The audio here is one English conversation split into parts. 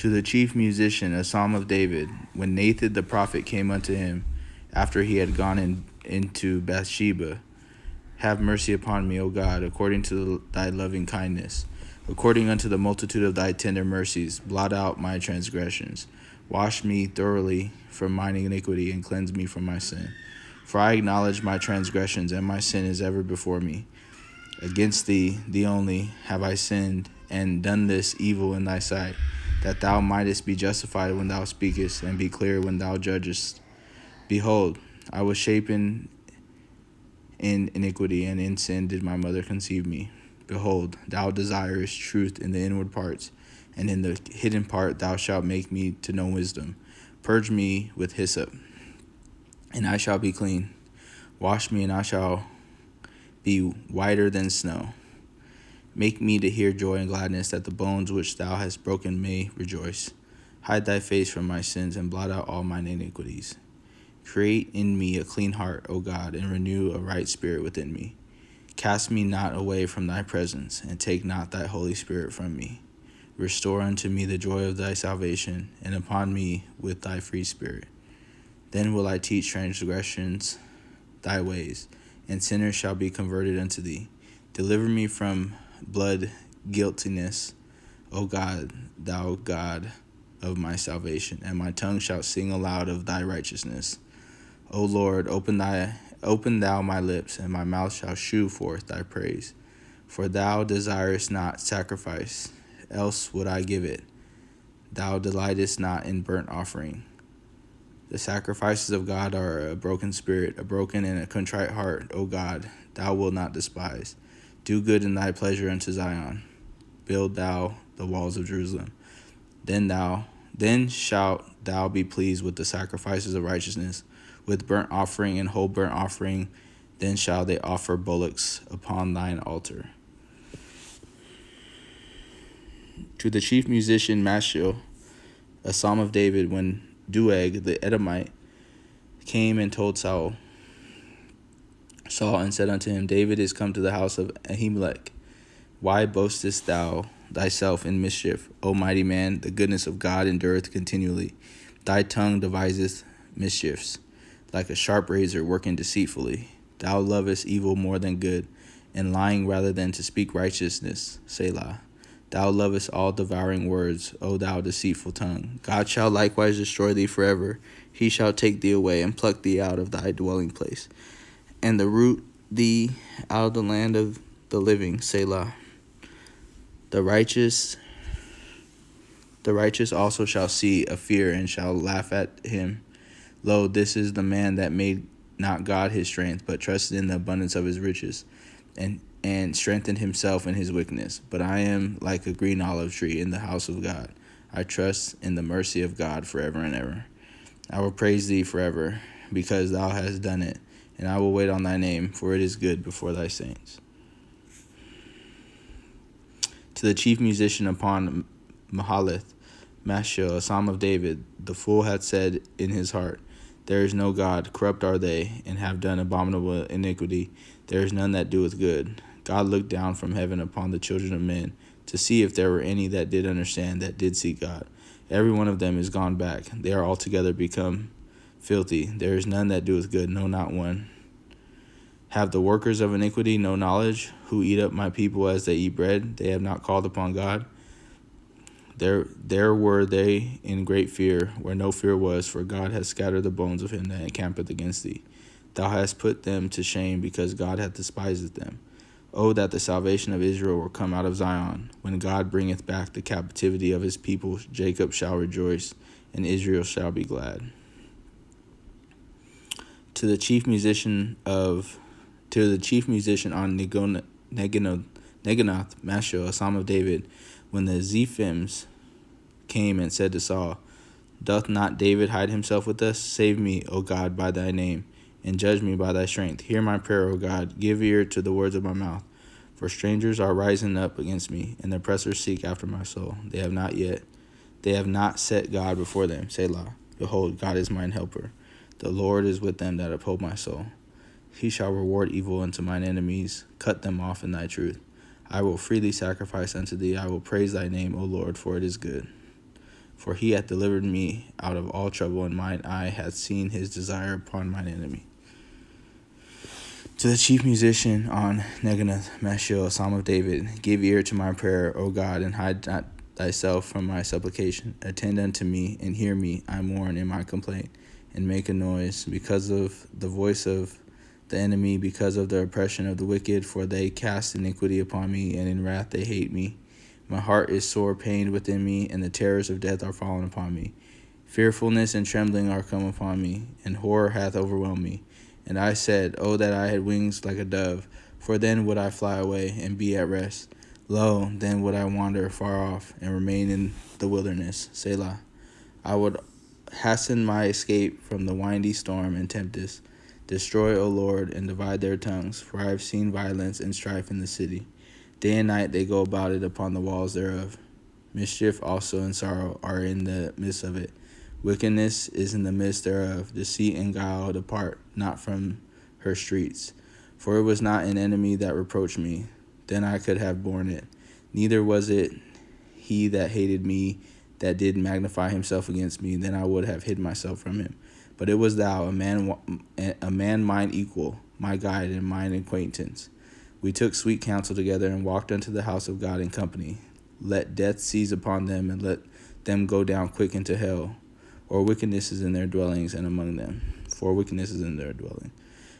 To the chief musician, a psalm of David, when Nathan the prophet came unto him, after he had gone into Bathsheba. Have mercy upon me, O God, according to thy loving kindness. According unto the multitude of thy tender mercies, blot out my transgressions. Wash me thoroughly from mine iniquity, and cleanse me from my sin. For I acknowledge my transgressions, and my sin is ever before me. Against thee, thee only, have I sinned, and done this evil in thy sight, that thou mightest be justified when thou speakest, and be clear when thou judgest. Behold, I was shapen in iniquity, and in sin did my mother conceive me. Behold, thou desirest truth in the inward parts, and in the hidden part thou shalt make me to know wisdom. Purge me with hyssop, and I shall be clean. Wash me, and I shall be whiter than snow. Make me to hear joy and gladness, that the bones which thou hast broken may rejoice. Hide thy face from my sins, and blot out all mine iniquities. Create in me a clean heart, O God, and renew a right spirit within me. Cast me not away from thy presence, and take not thy Holy Spirit from me. Restore unto me the joy of thy salvation, and upon me with thy free spirit. Then will I teach transgressions thy ways, and sinners shall be converted unto thee. Deliver me from blood guiltiness, O God, thou God of my salvation, and my tongue shall sing aloud of thy righteousness. O Lord, open thou my lips, and my mouth shall shew forth thy praise. For thou desirest not sacrifice, else would I give it. Thou delightest not in burnt offering. The sacrifices of God are a broken spirit, a broken and a contrite heart, O God, thou wilt not despise. Do good in thy pleasure unto Zion. Build thou the walls of Jerusalem. Then shalt thou be pleased with the sacrifices of righteousness, with burnt offering and whole burnt offering. Then shall they offer bullocks upon thine altar. To the chief musician Mashiel, a psalm of David, when Doeg the Edomite came and told Saul and said unto him, David is come to the house of Ahimelech. Why boastest thou thyself in mischief, O mighty man? The goodness of God endureth continually. Thy tongue deviseth mischiefs, like a sharp razor working deceitfully. Thou lovest evil more than good, and lying rather than to speak righteousness. Selah. Thou lovest all devouring words, O thou deceitful tongue. God shall likewise destroy thee forever. He shall take thee away, and pluck thee out of thy dwelling place, and root thee out of the land of the living. Selah. The righteous also shall see a fear, and shall laugh at him. Lo, this is the man that made not God his strength, but trusted in the abundance of his riches, and strengthened himself in his wickedness. But I am like a green olive tree in the house of God. I trust in the mercy of God forever and ever. I will praise thee forever, because thou hast done it, and I will wait on thy name, for it is good before thy saints. To the chief musician upon Mahalath, Mashiel, a psalm of David, the fool hath said in his heart, There is no God, corrupt are they, and have done abominable iniquity. There is none that doeth good. God looked down from heaven upon the children of men, to see if there were any that did understand, that did seek God. Every one of them is gone back. They are altogether become filthy. There is none that doeth good, no, not one. Have the workers of iniquity no knowledge, who eat up my people as they eat bread? They have not called upon God. There were they in great fear, where no fear was, for God hath scattered the bones of him that encampeth against thee. Thou hast put them to shame, because God hath despised them. Oh, that the salvation of Israel were come out of Zion. When God bringeth back the captivity of his people, Jacob shall rejoice, and Israel shall be glad. To the chief musician on Neginoth, Mashiel, a psalm of David, when the Zephims came and said to Saul, Doth not David hide himself with us? Save me, O God, by thy name, and judge me by thy strength. Hear my prayer, O God. Give ear to the words of my mouth. For strangers are rising up against me, and the oppressors seek after my soul. They have not set God before them. Selah. Behold, God is mine helper. The Lord is with them that uphold my soul. He shall reward evil unto mine enemies. Cut them off in thy truth. I will freely sacrifice unto thee. I will praise thy name, O Lord, for it is good. For he hath delivered me out of all trouble, and mine eye hath seen his desire upon mine enemy. To the chief musician on Neganath Mashil, a psalm of David, give ear to my prayer, O God, and hide not thyself from my supplication. Attend unto me, and hear me, I mourn in my complaint, and make a noise, because of the voice of the enemy, because of the oppression of the wicked, for they cast iniquity upon me, and in wrath they hate me. My heart is sore pained within me, and the terrors of death are fallen upon me. Fearfulness and trembling are come upon me, and horror hath overwhelmed me. And I said, Oh, that I had wings like a dove, for then would I fly away and be at rest. Lo, then would I wander far off and remain in the wilderness. Selah. I would hasten my escape from the windy storm and tempest. Destroy, O Lord, and divide their tongues, for I have seen violence and strife in the city. Day and night they go about it upon the walls thereof. Mischief also and sorrow are in the midst of it. Wickedness is in the midst thereof. Deceit and guile depart not from her streets. For it was not an enemy that reproached me, then I could have borne it. Neither was it he that hated me that did magnify himself against me, then I would have hid myself from him. But it was thou, a man mine equal, my guide and mine acquaintance. We took sweet counsel together and walked unto the house of God in company. Let death seize upon them, and let them go down quick into hell. Or wickedness is in their dwellings and among them. For wickedness is in their dwelling.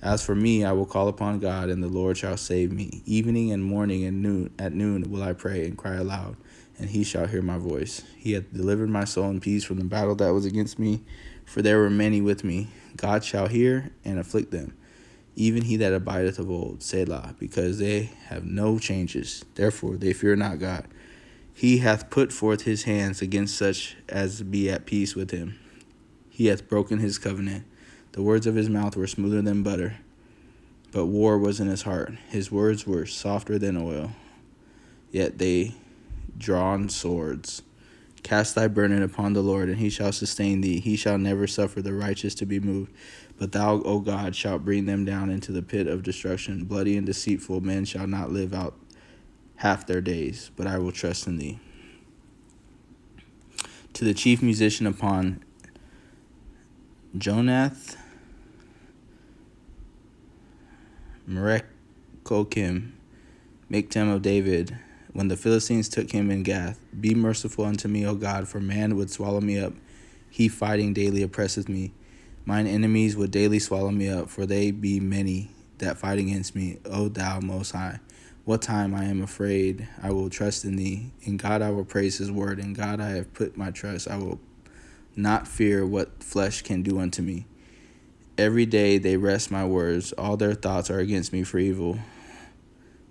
As for me, I will call upon God, and the Lord shall save me. Evening and morning and at noon will I pray and cry aloud, and he shall hear my voice. He hath delivered my soul in peace from the battle that was against me, for there were many with me. God shall hear and afflict them, even he that abideth of old, Selah, because they have no changes. Therefore they fear not God. He hath put forth his hands against such as be at peace with him. He hath broken his covenant. The words of his mouth were smoother than butter, but war was in his heart. His words were softer than oil, yet they drawn swords. Cast thy burden upon the Lord, and he shall sustain thee. He shall never suffer the righteous to be moved. But thou, O God, shalt bring them down into the pit of destruction. Bloody and deceitful men shall not live out half their days, but I will trust in thee. To the chief musician upon Jonath Merekokim, Miktam of David, when the Philistines took him in Gath, be merciful unto me, O God, for man would swallow me up. He fighting daily oppresseth me. Mine enemies would daily swallow me up, for they be many that fight against me, O thou most high. What time I am afraid, I will trust in thee. In God I will praise his word. In God I have put my trust. I will not fear what flesh can do unto me. Every day they wrest my words. All their thoughts are against me for evil.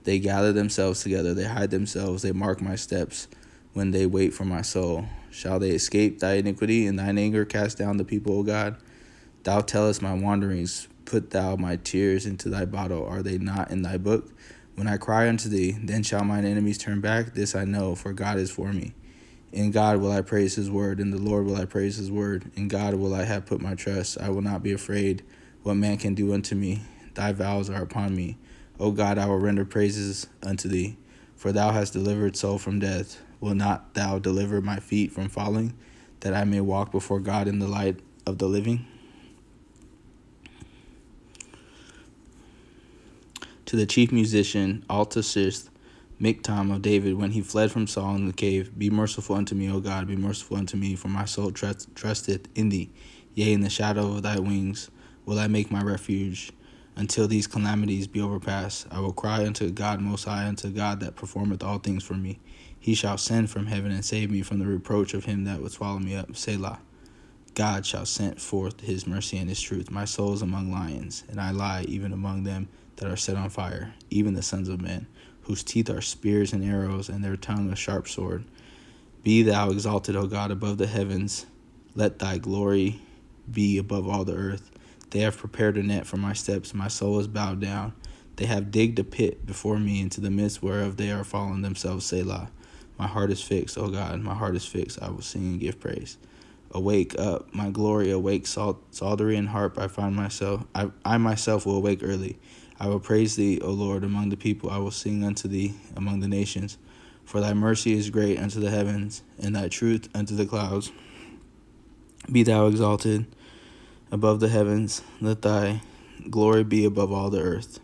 They gather themselves together. They hide themselves. They mark my steps when they wait for my soul. Shall they escape thy iniquity, and thine anger cast down the people, O God? Thou tellest my wanderings. Put thou my tears into thy bottle. Are they not in thy book? When I cry unto thee, then shall mine enemies turn back. This I know, for God is for me. In God will I praise his word. In the Lord will I praise his word. In God will I have put my trust. I will not be afraid what man can do unto me. Thy vows are upon me. O God, I will render praises unto thee, for thou hast delivered soul from death. Will not thou deliver my feet from falling, that I may walk before God in the light of the living? To the chief musician, Altasist, Miktam of David, when he fled from Saul in the cave, be merciful unto me, O God, be merciful unto me, for my soul trusteth in thee. Yea, in the shadow of thy wings will I make my refuge. Until these calamities be overpassed, I will cry unto God most high, unto God that performeth all things for me. He shall send from heaven and save me from the reproach of him that would swallow me up. Selah. God shall send forth his mercy and his truth. My soul is among lions, and I lie even among them that are set on fire, even the sons of men, whose teeth are spears and arrows, and their tongue a sharp sword. Be thou exalted, O God, above the heavens. Let thy glory be above all the earth. They have prepared a net for my steps. My soul is bowed down. They have digged a pit before me, into the midst whereof they are fallen themselves. Selah. My heart is fixed, O God, my heart is fixed. I will sing and give praise. Awake up, my glory, awake, psaltery and harp. I myself will awake early. I will praise thee, O Lord, among the people. I will sing unto thee among the nations. For thy mercy is great unto the heavens, and thy truth unto the clouds. Be thou exalted above the heavens, let thy glory be above all the earth.